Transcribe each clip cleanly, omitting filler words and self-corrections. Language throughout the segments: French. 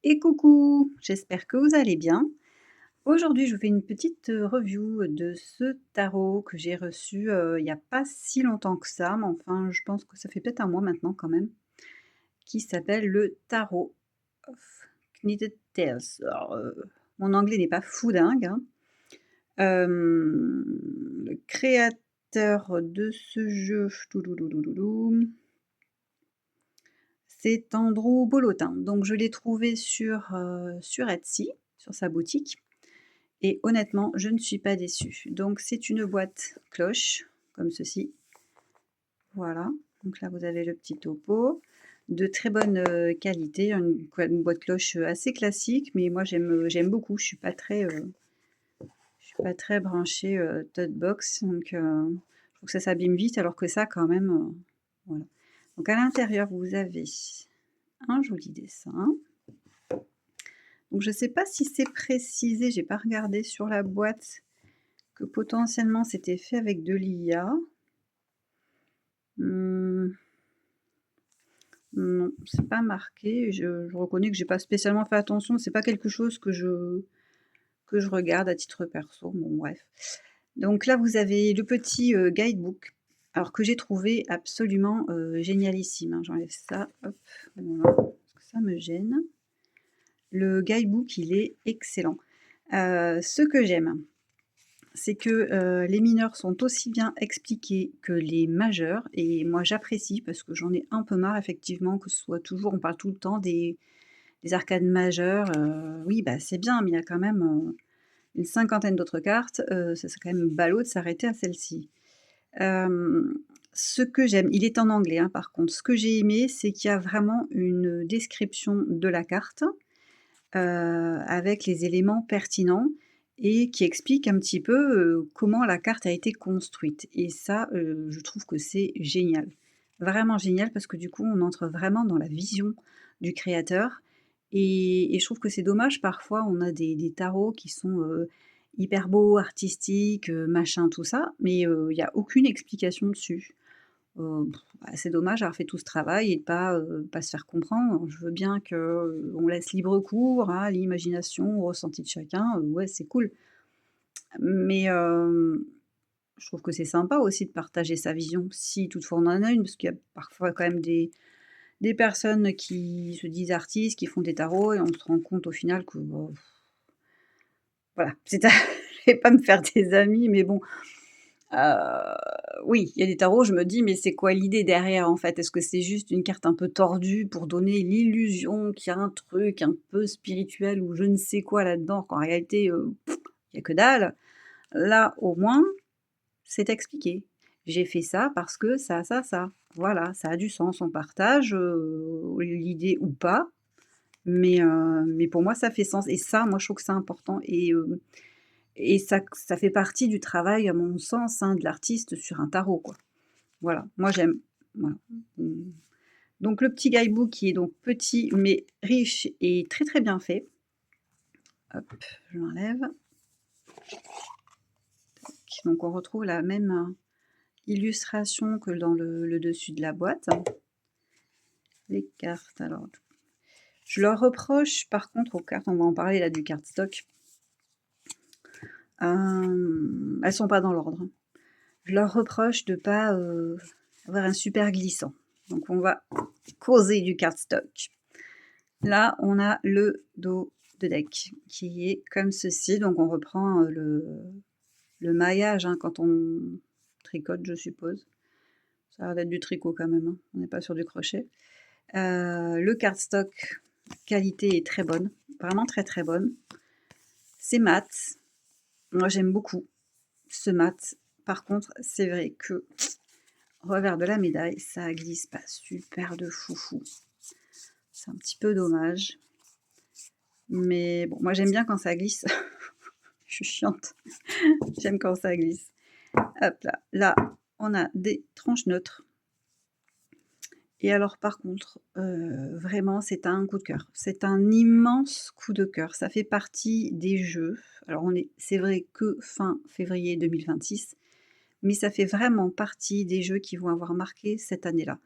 Et coucou, j'espère que vous allez bien. Aujourd'hui, je vous fais une petite review de ce tarot que j'ai reçu il n'y a pas si longtemps que ça, mais enfin, je pense que ça fait peut-être un mois maintenant quand même, qui s'appelle le Tarot of Knitted Tales. Alors, mon anglais n'est pas fou dingue, hein. Le créateur de ce jeu, toudoudoudoudou, c'est Andrew Bolotin. Donc, je l'ai trouvé sur Etsy, sur sa boutique. Et honnêtement, je ne suis pas déçue. Donc c'est une boîte cloche, comme ceci. Voilà. Donc là, vous avez le petit topo. De très bonne qualité. Une boîte cloche assez classique, mais moi j'aime beaucoup. Je suis pas très branchée tote box. Donc je trouve que ça s'abîme vite, alors que ça, quand même. Voilà. Donc à l'intérieur, vous avez un joli dessin. Donc je ne sais pas si c'est précisé, j'ai pas regardé sur la boîte que potentiellement c'était fait avec de l'IA. Non, c'est pas marqué. Je reconnais que j'ai pas spécialement fait attention. C'est pas quelque chose que je regarde à titre perso. Bon, bref. Donc là, vous avez le petit guidebook. Alors que j'ai trouvé absolument génialissime, hein. J'enlève ça. Hop, voilà, parce que ça me gêne. Le guidebook, il est excellent. Ce que j'aime, c'est que les mineurs sont aussi bien expliqués que les majeurs, et moi j'apprécie parce que j'en ai un peu marre effectivement que ce soit toujours, on parle tout le temps des arcades majeures. Oui, bah c'est bien, mais il y a quand même une cinquantaine d'autres cartes, ça serait quand même ballot de s'arrêter à celle-ci. Ce que j'aime, il est en anglais hein, par contre, ce que j'ai aimé, c'est qu'il y a vraiment une description de la carte, avec les éléments pertinents et qui explique un petit peu, comment la carte a été construite, et ça, je trouve que c'est génial. Vraiment génial parce que du coup, on entre vraiment dans la vision du créateur, et je trouve que c'est dommage parfois, on a des tarots qui sont, hyper beaux, artistiques, machin, tout ça, mais il y a aucune explication dessus. Bah, c'est dommage d'avoir fait tout ce travail et de pas se faire comprendre. Je veux bien que on laisse libre cours à l'imagination, au ressenti de chacun, ouais, c'est cool. Mais je trouve que c'est sympa aussi de partager sa vision, si toutefois on en a une, parce qu'il y a parfois quand même des personnes qui se disent artistes, qui font des tarots et on se rend compte au final que, bah, voilà, c'est à je vais pas me faire des amis, mais bon. Heu, oui, il y a des tarots, je me dis: «Mais c'est quoi l'idée derrière, en fait? Est-ce que c'est juste une carte un peu tordue pour donner l'illusion qu'il y a un truc un peu spirituel ou je ne sais quoi là-dedans, qu'en réalité, il y a que dalle?» Là, au moins, c'est expliqué. J'ai fait ça parce que ça. Voilà, ça a du sens. On partage, l'idée ou pas, mais pour moi, ça fait sens, et ça, moi, je trouve que c'est important, et ça fait partie du travail, à mon sens, hein, de l'artiste sur un tarot, quoi. Voilà, moi j'aime. Voilà. Mmh. Donc le petit guidebook qui est donc petit mais riche et très, très bien fait. Hop, je l'enlève. Donc on retrouve la même, illustration que dans le dessus de la boîte. Les cartes, alors je leur reproche par contre aux cartes, on va en parler là du cardstock, elles sont pas dans l'ordre. Je leur reproche de pas, avoir un super glissant. Donc on va causer du cardstock. Là, on a le dos de deck qui est comme ceci. Donc on reprend, le maillage, hein, quand on tricote, je suppose. Ça a l'air d'être du tricot quand même, hein, on n'est pas sur du crochet. Le cardstock, qualité est très bonne, vraiment très, très bonne. C'est mat. Moi, j'aime beaucoup ce mat. Par contre, c'est vrai que, revers de la médaille, ça glisse pas super de foufou. C'est un petit peu dommage. Mais bon, moi j'aime bien quand ça glisse. Je suis chiante. J'aime quand ça glisse. Hop là. Là, on a des tranches neutres. Et alors par contre, vraiment, c'est un coup de cœur. C'est un immense coup de cœur. Ça fait partie des jeux. Alors c'est vrai que fin février 2026, mais ça fait vraiment partie des jeux qui vont avoir marqué cette année-là.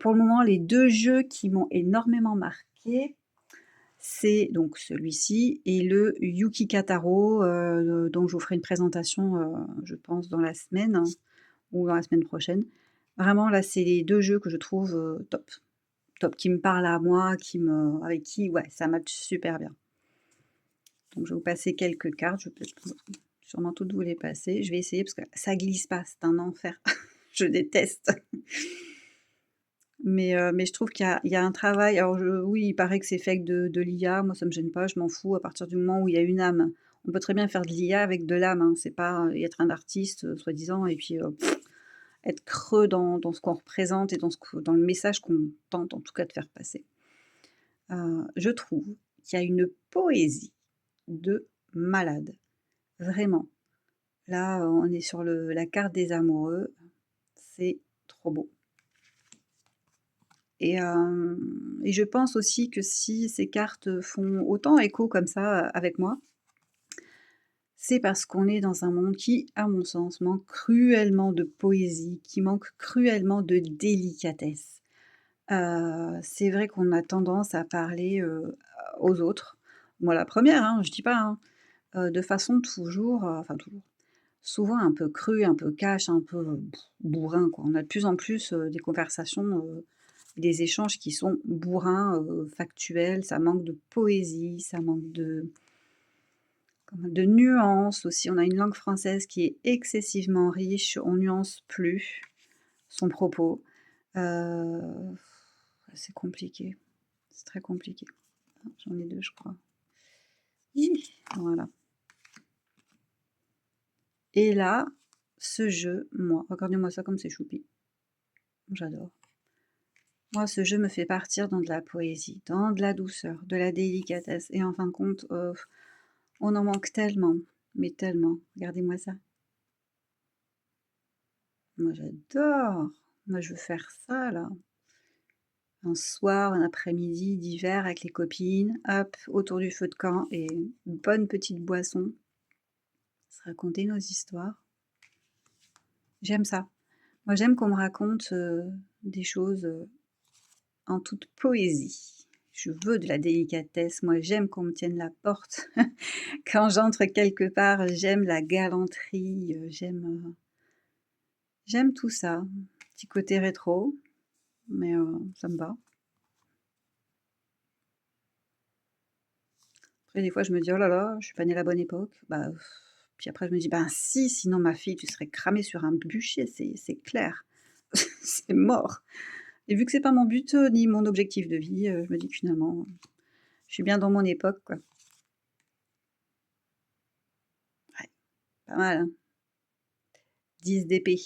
Pour le moment, les 2 jeux qui m'ont énormément marquée, C'est donc celui-ci et le Yuki Kataro, dont je vous ferai une présentation, je pense dans la semaine ou dans la semaine prochaine. Vraiment là, c'est les 2 jeux que je trouve, top. Top, qui me parlent à moi, avec qui, ouais, ça match super bien. Donc je vais vous passer quelques cartes, je vais peut-être sûrement toutes vous les passer. Je vais essayer parce que ça glisse pas, c'est un enfer. Je déteste. Mais je trouve qu'il y a un travail, alors oui, il paraît que c'est fait avec de l'IA, moi ça me gêne pas, je m'en fous à partir du moment où il y a une âme. On peut très bien faire de l'IA avec de l'âme, hein, c'est pas, être un artiste, soi-disant et puis, être creux dans ce qu'on représente et dans le message qu'on tente en tout cas de faire passer. Je trouve qu'il y a une poésie de malade, vraiment. Là, on est sur la carte des amoureux, c'est trop beau. Et je pense aussi que si ces cartes font autant écho comme ça, avec moi, c'est parce qu'on est dans un monde qui, à mon sens, manque cruellement de poésie, qui manque cruellement de délicatesse. C'est vrai qu'on a tendance à parler, aux autres, moi la première, hein, je dis pas, hein, de façon toujours, enfin toujours, souvent un peu crue, un peu cash, un peu, bourrin quoi. On a de plus en plus, des conversations, des échanges qui sont bourrins, factuels, ça manque de poésie, ça manque de nuances aussi. On a une langue française qui est excessivement riche, on nuance plus son propos. Heu, c'est compliqué, c'est très compliqué. Ah, j'en ai 2 je crois. Hi! Voilà. Et là, ce jeu, moi, regardez-moi ça comme c'est choupi. J'adore. Moi, ce jeu me fait partir dans de la poésie, dans de la douceur, de la délicatesse et en fin de compte, on en manque tellement, mais tellement. Regardez-moi ça. Moi, j'adore. Moi, je veux faire ça là. Un soir, un après-midi d'hiver avec les copines, hop, autour du feu de camp et une bonne petite boisson, se raconter nos histoires. J'aime ça. Moi, j'aime qu'on me raconte, des choses, en toute poésie. Je veux de la délicatesse, moi j'aime qu'on me tienne la porte. Quand j'entre quelque part, j'aime la galanterie, j'aime tout ça. Petit côté rétro, mais ça me va. Après des fois je me dis: «Oh là là, je suis pas née à la bonne époque». Bah, puis après je me dis: «Ben si, sinon ma fille, tu serais cramée sur un bûcher, c'est clair. C'est mort». Et vu que c'est pas mon but, ni mon objectif de vie, je me dis que finalement, je suis bien dans mon époque, quoi. Ouais, pas mal, hein? 10 d'épée.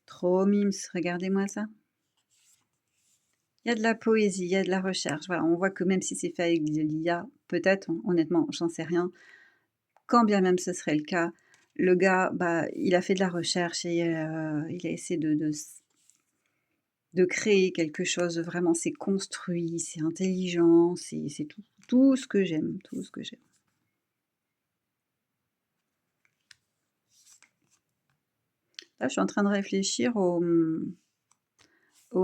Trop mimes, regardez-moi ça. Il y a de la poésie, il y a de la recherche, voilà, on voit que même si c'est fait avec de l'IA, peut-être, hein, honnêtement, j'en sais rien. Quand bien même ce serait le cas, le gars, bah, il a fait de la recherche et il a essayé de créer quelque chose de vraiment c'est construit, c'est intelligent, c'est tout ce que j'aime, tout ce que j'aime. Là, je suis en train de réfléchir au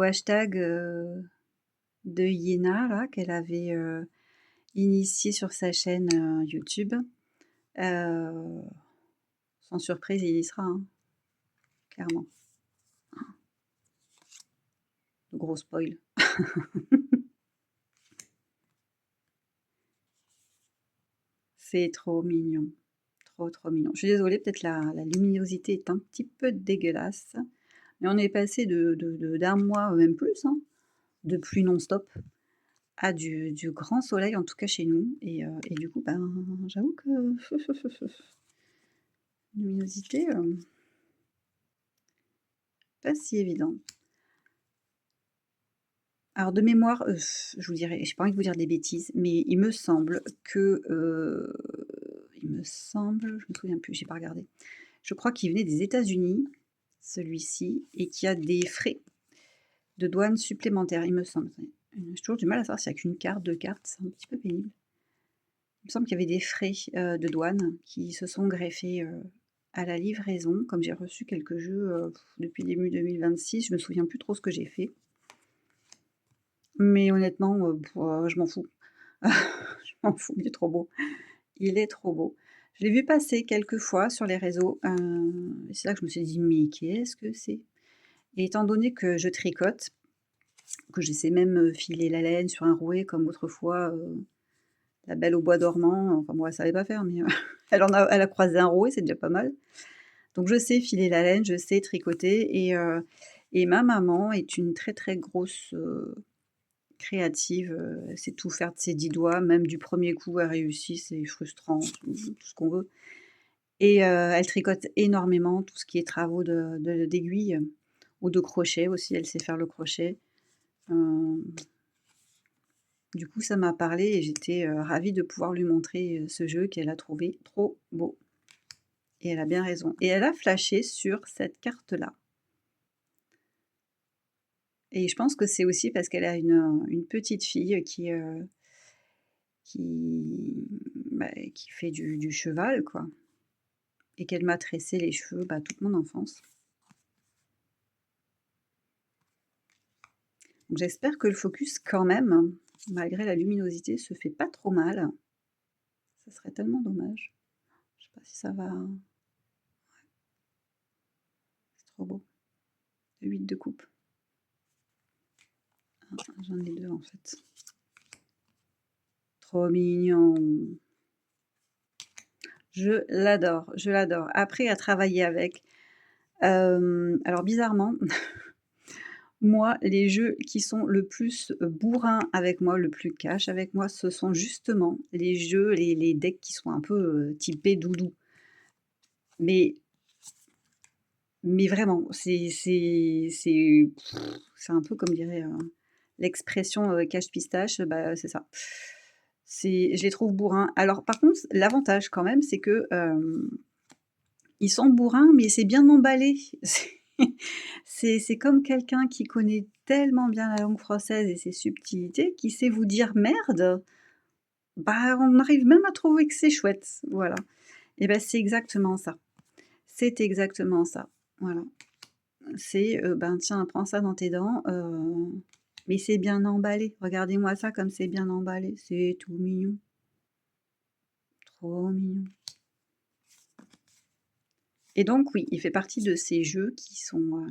hashtag, de Iéna là, qu'elle avait, initié sur sa chaîne, YouTube. Heu, Sans surprise, il y sera, hein, clairement. Gros spoil. C'est trop mignon, trop, trop mignon. Je suis désolée, peut-être la luminosité est un petit peu dégueulasse, mais on est passé d'un mois, même plus, hein, de pluie non-stop à du grand soleil, en tout cas chez nous et du coup, ben, j'avoue que luminosité, pas si évident. Alors de mémoire, je vous dirai j'ai pas envie de vous dire des bêtises, mais il me semble que, il me semble, je me souviens plus, j'ai pas regardé. Je crois qu'il venait des États-Unis, celui-ci, et qu'il y a des frais de douane supplémentaires, il me semble. J'ai toujours du mal à savoir s'il y a qu'une carte, 2 cartes, c'est un petit peu pénible. Il me semble qu'il y avait des frais, de douane qui se sont greffés, à la livraison, comme j'ai reçu quelques jeux, depuis début 2026, je me souviens plus trop ce que j'ai fait. Mais honnêtement, je m'en fous. Je m'en fous, il est trop beau. Il est trop beau. Je l'ai vu passer quelques fois sur les réseaux, et c'est là que je me suis dit: «Mais qu'est-ce que c'est?» Et étant donné que je tricote, que je sais même, filer la laine sur un rouet comme autrefois, la belle au bois dormant, enfin moi elle savait pas faire, mais elle a croisé un rouet, c'est déjà pas mal. Donc je sais filer la laine, je sais tricoter et ma maman est une très, très grosse, créative, elle sait tout faire de ses 10 doigts, même du premier coup elle réussit, c'est frustrant, tout ce qu'on veut et elle tricote énormément, tout ce qui est travaux d'aiguille ou de crochet aussi, elle sait faire le crochet. Hem, du coup ça m'a parlé et j'étais, ravie de pouvoir lui montrer, ce jeu qu'elle a trouvé trop beau et elle a bien raison et elle a flashé sur cette carte-là et je pense que c'est aussi parce qu'elle a une petite fille qui fait du cheval, quoi et qu'elle m'a tressé les cheveux, bah, toute mon enfance. Donc j'espère que le focus quand même, malgré la luminosité, se fait pas trop mal. Ça serait tellement dommage. Je sais pas si ça va c'est trop beau. Le 8 de coupe. Ah, j'en ai 2 en fait. Trop mignon. Je l'adore, je l'adore. Après à travailler avec, alors bizarrement, moi, les jeux qui sont le plus, bourrins avec moi, le plus cash avec moi, ce sont justement les jeux, les decks qui sont un peu, typés doudou. Mais vraiment, c'est un peu comme dirait, l'expression, cache pistache, bah, c'est ça. Je les trouve bourrins. Alors par contre, l'avantage quand même, c'est que, ils sont bourrins, mais c'est bien emballé. C'est comme quelqu'un qui connaît tellement bien la langue française et ses subtilités, qui sait vous dire: «Merde», bah, on arrive même à trouver que c'est chouette, voilà. Et bah, c'est exactement ça. C'est exactement ça, voilà. C'est, ben, tiens, prends ça dans tes dents, mais c'est bien emballé. Regardez-moi ça comme c'est bien emballé, c'est tout mignon, trop mignon. Et donc oui, il fait partie de ces jeux qui sont,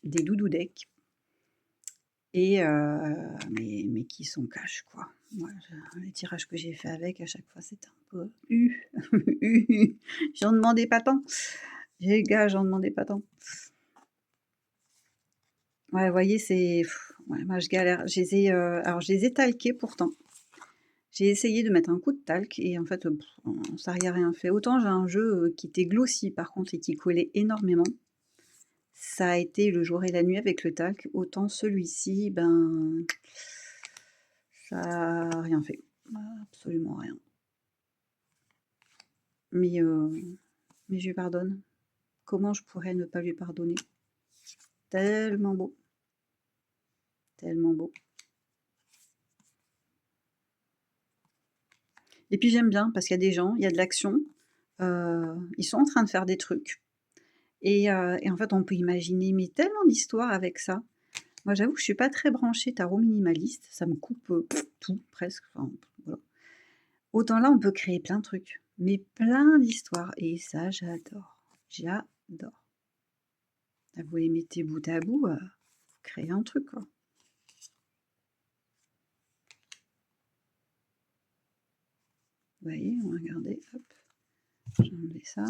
des doudou decks et mais qui sont cash, quoi. Moi, je les tirages que j'ai fait avec, à chaque fois, c'était un peu: j'en demandais pas tant. Les gars, j'en demandais pas tant. Ouais, vous voyez, c'est ouais, moi, je galère. Alors je les ai talqués pourtant. J'ai essayé de mettre un coup de talc et en fait, ça y a rien fait. Autant j'ai un jeu, qui était glossy par contre et qui collait énormément. Ça a été le jour et la nuit avec le talc, autant celui-ci, ben, ça a rien fait. Absolument rien. Mais, mais je lui pardonne. Comment je pourrais ne pas lui pardonner? Tellement beau, tellement beau. Et puis j'aime bien parce qu'il y a des gens, il y a de l'action, ils sont en train de faire des trucs et en fait, on peut imaginer mais tellement d'histoires avec ça. Moi, j'avoue que je suis pas très branchée tarot minimaliste, ça me coupe, tout presque, enfin, voilà. Autant là, on peut créer plein de trucs, mais plein d'histoires et ça, j'adore, j'adore. Ah, vous les mettez bout à bout, vous créez un truc, quoi. Vous voyez? Regardez, hop, j'ai enlevé ça,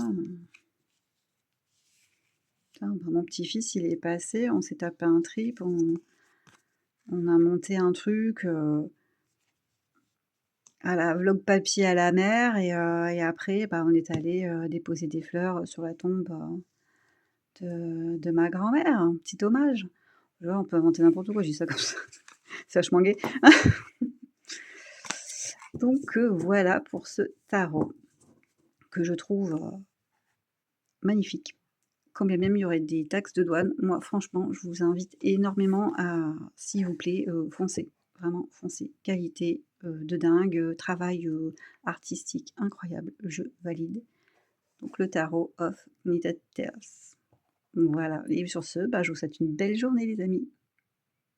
tiens, bah, mon petit-fils, il est passé, on s'est tapé un trip, on a monté un truc, à la vlog papier à la mer et après, bah, on est allé, déposer des fleurs, sur la tombe, de ma grand-mère, un petit hommage. Tu vois, on peut inventer n'importe quoi, je dis ça comme ça, c'est vachement gai. Donc voilà pour ce tarot que je trouve, magnifique. Quand bien même il y aurait des taxes de douane, moi franchement, je vous invite énormément à, s'il vous plaît, foncez, vraiment foncez. Qualité, de dingue, travail, artistique incroyable, je valide. donc le Tarot of Knitted Tales. Voilà et sur ce, bah, je vous souhaite une belle journée les amis.